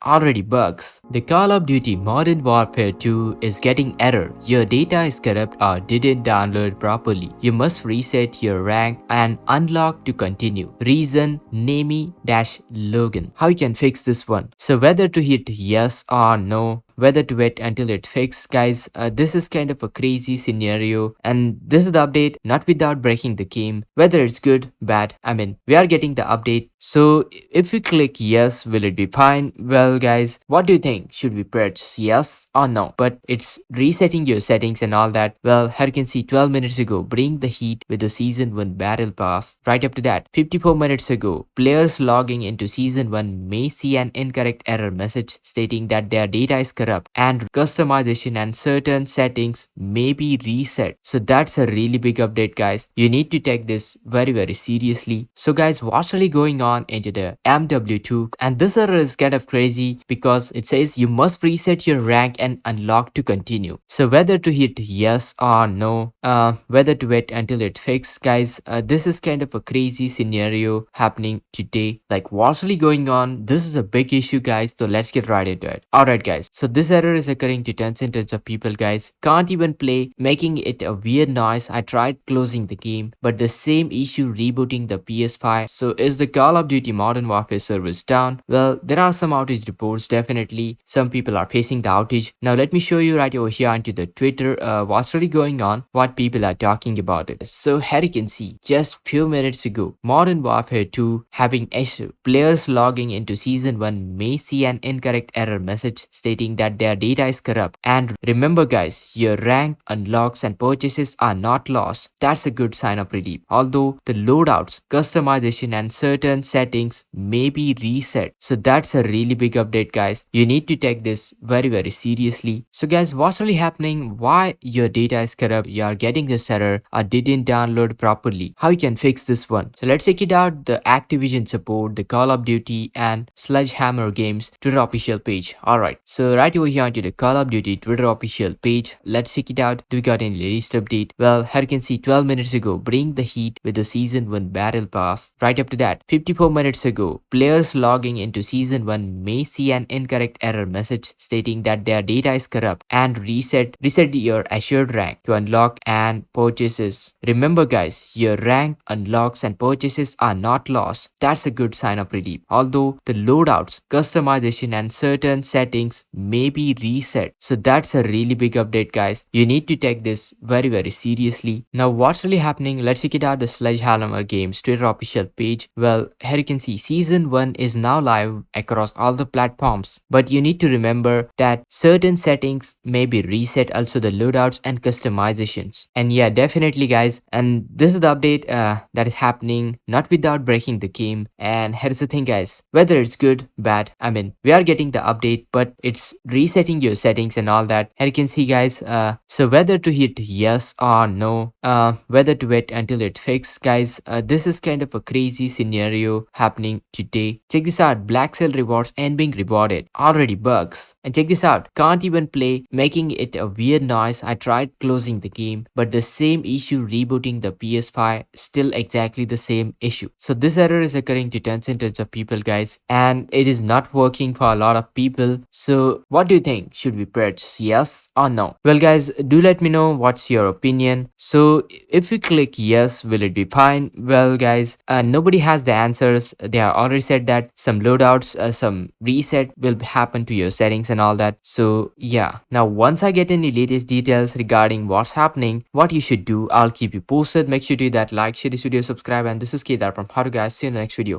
already bugs. The Call of Duty Modern Warfare 2 is getting error. Your data is corrupt or didn't download properly. You must reset your rank and unlock to continue. Reason Nami-Logan. How you can fix this one? So whether to hit yes or no, whether to wait until it fixed, guys, this is kind of a crazy scenario, and this is the update, not without breaking the game. Whether it's good, bad, we are getting the update. So if we click yes, will it be fine? Well guys, what do you think? Should we press yes or no? But it's resetting your settings and all that. Well, here you can see 12 minutes ago, bring the heat with the season 1 battle pass. Right up to that, 54 minutes ago, players logging into season 1 may see an incorrect error message stating that their data is corrupt and customization and certain settings may be reset. So that's a really big update, guys. You need to take this very seriously. So guys, what's really going on into the MW2? And this error is kind of crazy because it says you must reset your rank and unlock to continue. So whether to hit yes or no, whether to wait until it fixed, guys, this is kind of a crazy scenario happening today. Like what's really going on? This is a big issue, guys. So let's get right into it. Alright guys, so this error is occurring to tens and tens of people, guys. Can't even play, making it a weird noise. I tried closing the game, but the same issue rebooting the PS5. So is the Call of Duty Modern Warfare servers down? Well, there are some outage reports, definitely. Some people are facing the outage. Now let me show you right over here onto the Twitter what's really going on, what people are talking about it. So here you can see, just few minutes ago, Modern Warfare 2 having issue. Players logging into season 1 may see an incorrect error message stating that their data is corrupt. And remember guys, your rank, unlocks and purchases are not lost. That's a good sign of relief. Although the loadouts, customization and certain settings may be reset. So that's a really big update, guys. You need to take this very seriously. So guys, what's really happening? Why your data is corrupt? You are getting this error or didn't download properly. How you can fix this one? So let's check it out. The Activision support, the Call of Duty and Sledgehammer Games Twitter official page. Alright, so right over here onto the Call of Duty Twitter official page, let's check it out. Do we got any latest update? Well, here you can see 12 minutes ago, bring the heat with the season 1 battle pass. Right up to that, 54 minutes ago, players logging into season 1 may see an incorrect error message stating that their data is corrupt and reset your assured rank to unlock and purchases. Remember guys, your rank, unlocks and purchases are not lost. That's a good sign of relief. Although the loadouts, customization and certain settings may be reset. So that's a really big update, guys. You need to take this very seriously. Now what's really happening? Let's check it out. The Sledgehammer Games Twitter official page. Well, here you can see season 1 is now live across all the platforms, but you need to remember that certain settings may be reset, also the loadouts and customizations. And yeah, definitely guys, and this is the update that is happening, not without breaking the game. And here's the thing guys, whether it's good, bad, we are getting the update, but it's resetting your settings and all that. And you can see guys, so whether to hit yes or no, whether to wait until it fixed, guys, this is kind of a crazy scenario happening today. Check this out, black sale rewards and being rewarded, already bugs. And check this out, can't even play, making it a weird noise. I tried closing the game, but the same issue rebooting the PS5, still exactly the same issue. So this error is occurring to tens and tens of people, guys, and it is not working for a lot of people. So what do you think? Should we press yes or no? Well guys, do let me know what's your opinion. So if we click yes, will it be fine? Well guys, nobody has the answers. They have already said that some loadouts, some reset will happen to your settings and all that. So yeah, now once I get any latest details regarding what's happening, what you should do, I'll keep you posted. Make sure to do that, like, share this video, subscribe, and this is Kedar from How to Guys. See you in the next video.